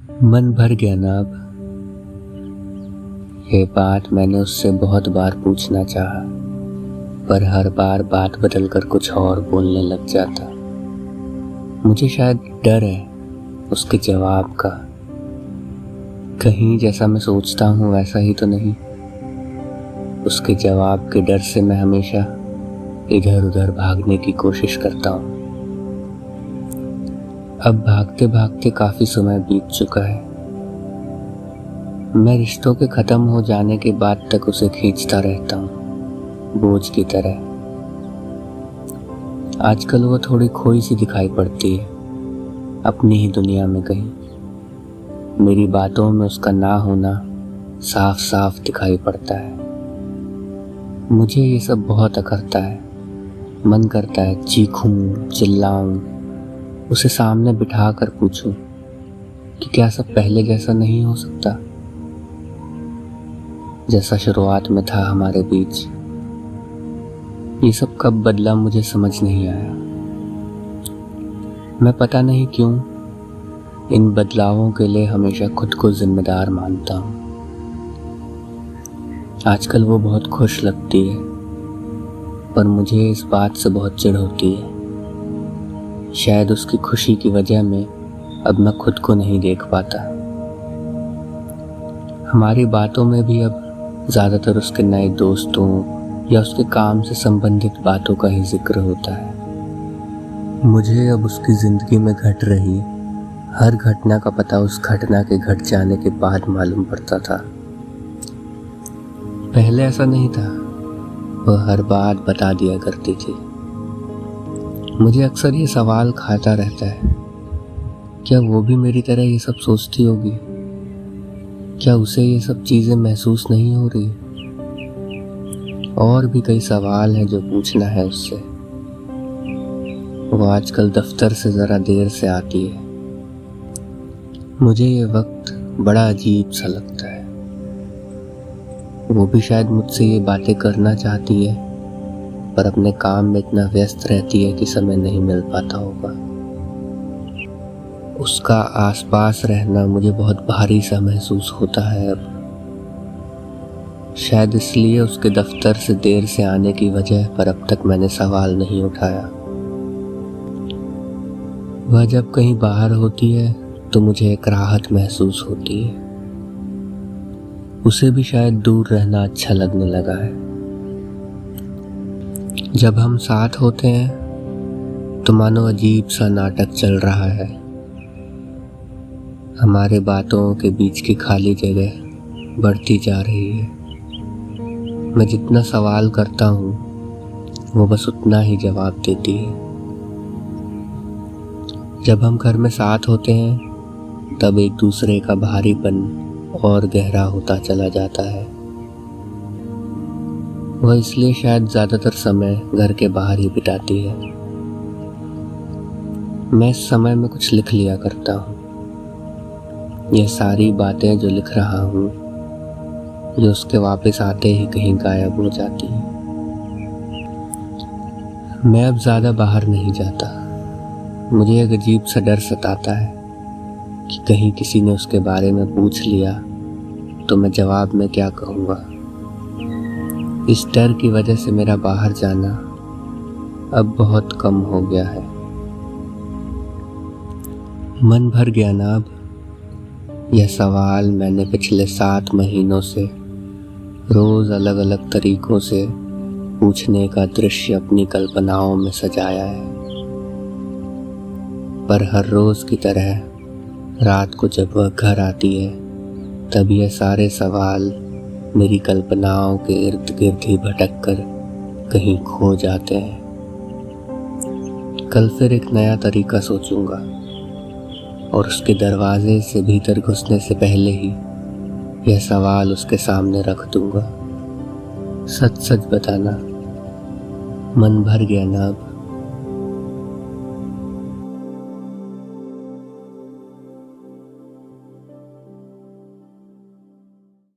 मन भर गया ना अब। ये बात मैंने उससे बहुत बार पूछना चाहा, पर हर बार बात बदल कर कुछ और बोलने लग जाता। मुझे शायद डर है उसके जवाब का, कहीं जैसा मैं सोचता हूँ वैसा ही तो नहीं। उसके जवाब के डर से मैं हमेशा इधर उधर भागने की कोशिश करता हूँ। अब भागते भागते काफी समय बीत चुका है। मैं रिश्तों के खत्म हो जाने के बाद तक उसे खींचता रहता हूँ, बोझ की तरह। आजकल वो थोड़ी खोई सी दिखाई पड़ती है, अपनी ही दुनिया में कहीं। मेरी बातों में उसका ना होना साफ साफ दिखाई पड़ता है। मुझे ये सब बहुत अखरता है। मन करता है चीखूं, चिल्लाऊं, उसे सामने बिठा कर पूछूं कि क्या सब पहले जैसा नहीं हो सकता, जैसा शुरुआत में था हमारे बीच। ये सब कब बदला मुझे समझ नहीं आया। मैं पता नहीं क्यों इन बदलावों के लिए हमेशा खुद को जिम्मेदार मानता हूँ। आजकल वो बहुत खुश लगती है, पर मुझे इस बात से बहुत चिढ़ होती है। शायद उसकी खुशी की वजह में अब मैं खुद को नहीं देख पाता। हमारी बातों में भी अब ज़्यादातर उसके नए दोस्तों या उसके काम से संबंधित बातों का ही जिक्र होता है। मुझे अब उसकी ज़िंदगी में घट रही हर घटना का पता उस घटना के घट जाने के बाद मालूम पड़ता था। पहले ऐसा नहीं था, वह हर बात बता दिया करती थी। मुझे अक्सर ये सवाल खाता रहता है, क्या वो भी मेरी तरह ये सब सोचती होगी? क्या उसे ये सब चीज़ें महसूस नहीं हो रही? और भी कई सवाल हैं जो पूछना है उससे। वो आजकल दफ्तर से ज़रा देर से आती है। मुझे ये वक्त बड़ा अजीब सा लगता है। वो भी शायद मुझसे ये बातें करना चाहती है, पर अपने काम में इतना व्यस्त रहती है कि समय नहीं मिल पाता होगा। उसका आसपास रहना मुझे बहुत भारी सा महसूस होता है अब। शायद इसलिए उसके दफ्तर से देर से आने की वजह पर अब तक मैंने सवाल नहीं उठाया। वह जब कहीं बाहर होती है तो मुझे एक राहत महसूस होती है। उसे भी शायद दूर रहना अच्छा लगने लगा है। जब हम साथ होते हैं तो मानो अजीब सा नाटक चल रहा है। हमारे बातों के बीच की खाली जगह बढ़ती जा रही है। मैं जितना सवाल करता हूँ वो बस उतना ही जवाब देती है। जब हम घर में साथ होते हैं तब एक दूसरे का भारीपन और गहरा होता चला जाता है। वह इसलिए शायद ज़्यादातर समय घर के बाहर ही बिताती है। मैं इस समय में कुछ लिख लिया करता हूँ। ये सारी बातें जो लिख रहा हूँ, जो उसके वापस आते ही कहीं गायब हो जाती हैं। मैं अब ज़्यादा बाहर नहीं जाता। मुझे एक अजीब सा डर सताता है कि कहीं किसी ने उसके बारे में पूछ लिया तो मैं जवाब में क्या कहूँगा। इस डर की वजह से मेरा बाहर जाना अब बहुत कम हो गया है। मन भर गया ना अब। यह सवाल मैंने पिछले 7 महीनों से रोज अलग अलग तरीकों से पूछने का दृश्य अपनी कल्पनाओं में सजाया है, पर हर रोज की तरह रात को जब वह घर आती है तब यह सारे सवाल मेरी कल्पनाओं के इर्द गिर्द ही भटक कर कहीं खो जाते हैं। कल फिर एक नया तरीका सोचूंगा और उसके दरवाजे से भीतर घुसने से पहले ही यह सवाल उसके सामने रख दूंगा। सच सच बताना, मन भर गया ना अब।